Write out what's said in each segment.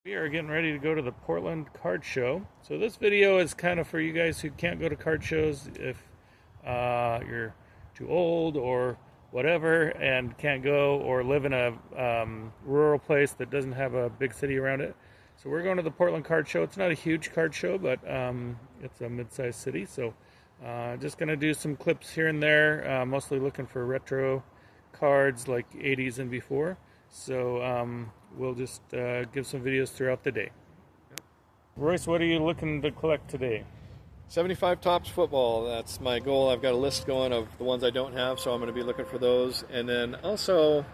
We are getting ready to go to the Portland card show. So this video is kind of for you guys who can't go to card shows if you're too old or whatever and can't go, or live in a rural place that doesn't have a big city around it. So we're going to the Portland card show. It's not a huge card show, but it's a mid-sized city. So just going to do some clips here and there, mostly looking for retro cards like 80s and before. So we'll just give some videos throughout the day. Royce, what are you looking to collect today? 75 Topps football. That's my goal. I've got a list going of the ones I don't have, so I'm going to be looking for those. And then also,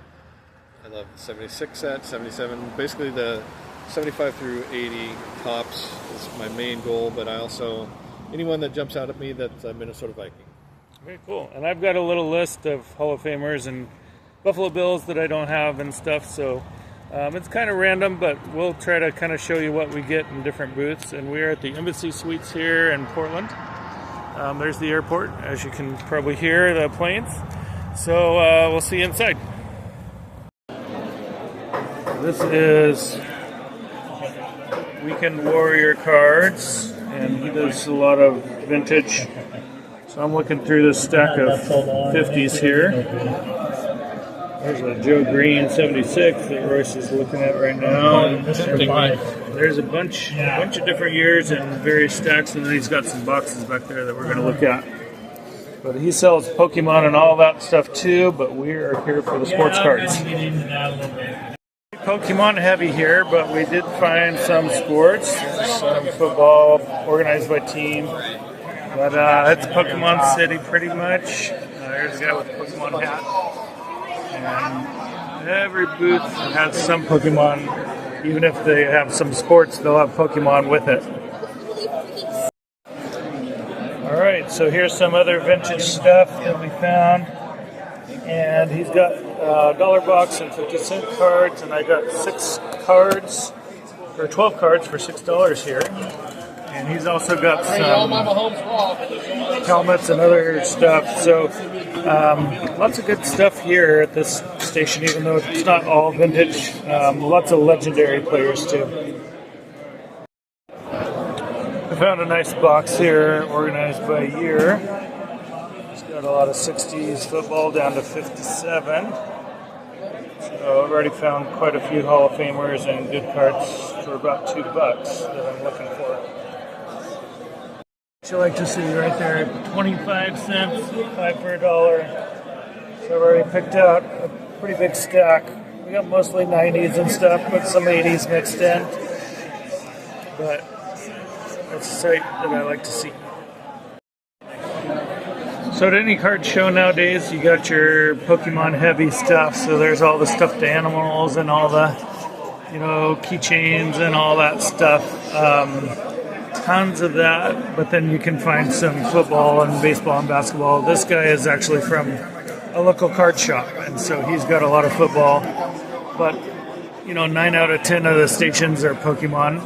I love the 76 set, 77, basically the 75 through 80 Topps is my main goal, but I also, anyone that jumps out at me that's a Minnesota Viking. Very cool. And I've got a little list of Hall of Famers and Buffalo Bills that I don't have and stuff, so it's kind of random, but we'll try to kind of show you what we get in different booths. And we're at the Embassy Suites here in Portland. There's the airport, as you can probably hear the planes. So we'll see you inside. This is Weekend Warrior cards, and he does a lot of vintage. So I'm looking through this stack of 50s here. There's a Joe Green 76 that Royce is looking at right now. There's a bunch of different years and various stacks, and then he's got some boxes back there that we're going to look at. But he sells Pokemon and all that stuff too, but we are here for the sports cards. Pokemon heavy here, but we did find some sports, some football organized by team. But it's Pokemon City pretty much. There's a guy with a Pokemon hat. And every booth has some Pokemon. Even if they have some sports, they'll have Pokemon with it. Alright, so here's some other vintage stuff that we found. And he's got a $1 box and 50-cent cards, and I got 6 cards, or 12 cards for $6 here. And he's also got some helmets and other stuff. So lots of good stuff here at this station, even though it's not all vintage. Lots of legendary players too. I found a nice box here organized by year. It's got a lot of 60s football down to 57. So I've already found quite a few Hall of Famers and good cards for about $2 that I'm looking for. You like to see right there, 25 cents, 5 for $1. So I've already picked out a pretty big stack. We got mostly 90s and stuff, but some 80s mixed in. But that's a sight that I like to see. So at any card show nowadays, you got your Pokemon heavy stuff. So there's all the stuffed animals and all the, keychains and all that stuff. Tons of that, but then you can find some football and baseball and basketball. This guy is actually from a local card shop, and so he's got a lot of football. But 9 out of 10 of the stations are Pokemon.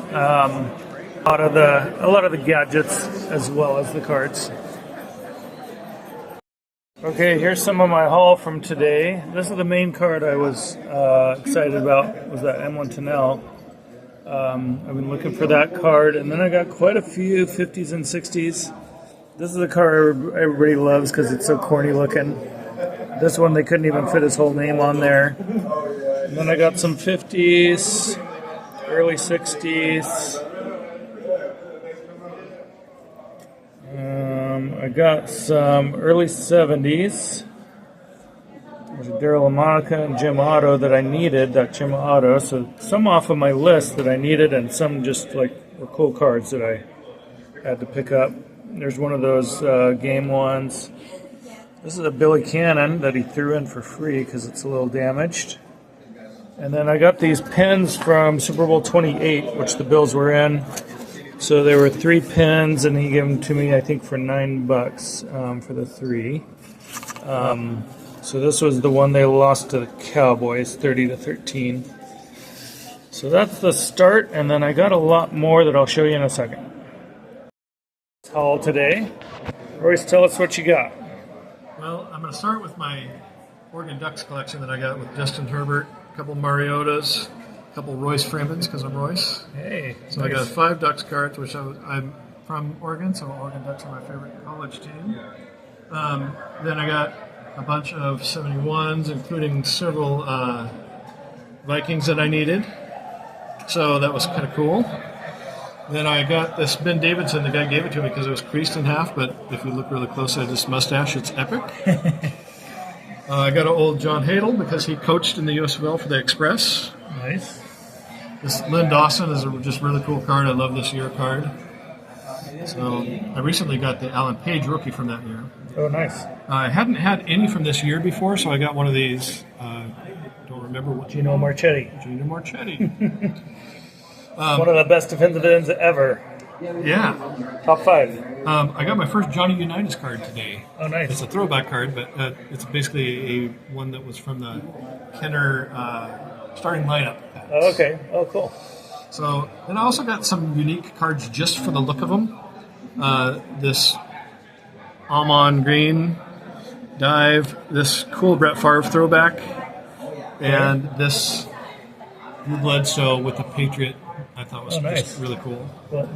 A lot of the gadgets as well as the cards. Okay, here's some of my haul from today. This is the main card I was excited about. Was that M1 Tunnel. I've been looking for that card, and then I got quite a few 50s and 60s. This is the card everybody loves because it's so corny looking. This one, they couldn't even fit his whole name on there. And then I got some 50s, early 60s. I got some early 70s. There's a Daryl LaMonica and Jim Otto that I needed, that Jim Otto. So some off of my list that I needed, and some just were cool cards that I had to pick up. There's one of those game ones. This is a Billy Cannon that he threw in for free because it's a little damaged. And then I got these pins from Super Bowl 28, which the Bills were in. So there were 3 pins, and he gave them to me, I think, for $9 for the 3. So this was the one they lost to the Cowboys, 30-13. So that's the start, and then I got a lot more that I'll show you in a second. Haul today. Royce, tell us what you got. Well, I'm going to start with my Oregon Ducks collection that I got with Justin Herbert, a couple Mariotas, a couple Royce Freemans because I'm Royce. Hey. So I got 5 Ducks cards, which I'm from Oregon, so Oregon Ducks are my favorite college team. Then I got a bunch of 71s, including several Vikings that I needed. So that was kind of cool. Then I got this Ben Davidson. The guy gave it to me because it was creased in half, but if you look really close at his mustache, it's epic. I got an old John Hadel because he coached in the USFL for the Express. Nice. This Lynn Dawson is a just really cool card. I love this year card. So I recently got the Alan Page rookie from that year. Oh, nice. I hadn't had any from this year before, so I got one of these. Don't remember what. Gino Marchetti. Gino Marchetti. One of the best defensive ends ever. Yeah. Top 5. I got my first Johnny Unitas card today. Oh, nice. It's a throwback card, but it's basically one that was from the Kenner starting lineup. Oh, okay. Oh, cool. So, and I also got some unique cards just for the look of them. This Almond Green dive, this cool Brett Favre throwback, and this Blue Bledsoe with the Patriot. I thought was just really cool. Cool.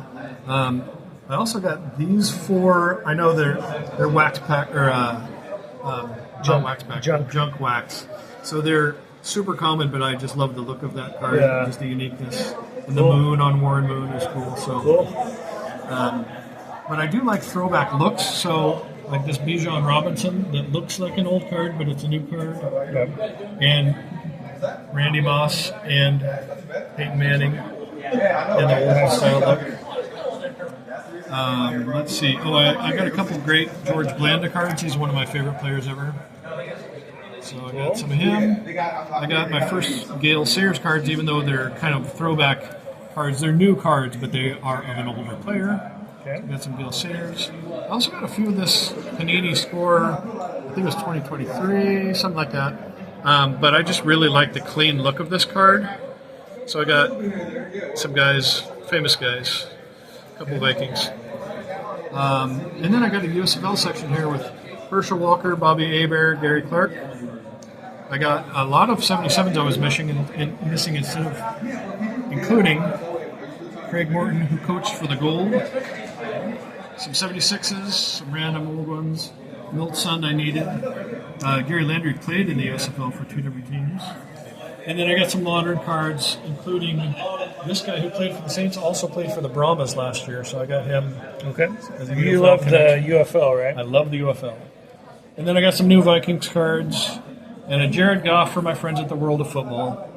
I also got these 4. I know they're wax pack or not wax pack, junk wax. So they're super common, but I just love the look of that card, just the uniqueness. And the moon on Warren Moon is cool. So, but I do like throwback looks. So, like this Bijan Robinson that looks like an old card, but it's a new card. And Randy Moss and Peyton Manning in the old style look. Let's see. Oh, I got a couple great George Blanda cards. He's one of my favorite players ever. So I got some of him. I got my first Gale Sayers cards, even though they're kind of throwback cards. They're new cards, but they are of an older player. Okay. I got some Gale Sayers. I also got a few of this Panini score. I think it was 2023, something like that. But I just really like the clean look of this card. So I got some guys, famous guys, a couple Vikings. And then I got a USFL section here with Herschel Walker, Bobby Hebert, Gary Clark. I got a lot of 77s I was missing instead of including Craig Morton, who coached for the Gold. Some 76s, some random old ones. Milt Sund I needed. Gary Landry played in the USFL for 2 different teams. And then I got some modern cards, including this guy who played for the Saints, also played for the Brahmas last year, so I got him. Okay. You love the UFL, right? I love the UFL. And then I got some new Vikings cards, and a Jared Goff for my friends at the World of Football.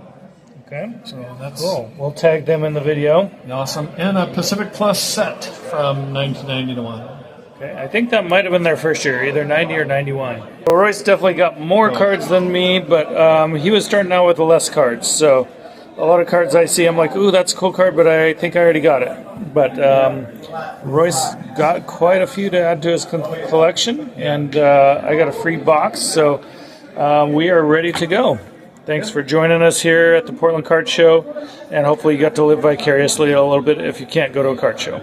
Okay. So that's cool. We'll tag them in the video. Awesome. And a Pacific Plus set from 1991. Okay. I think that might have been their first year, either 90 or 91. Well, Royce definitely got more cards than me, but he was starting out with less cards. So a lot of cards I see, I'm like, ooh, that's a cool card, but I think I already got it. But Royce got quite a few to add to his collection, and I got a free box, so we are ready to go. Thanks for joining us here at the Portland Card Show, and hopefully you got to live vicariously a little bit if you can't go to a card show.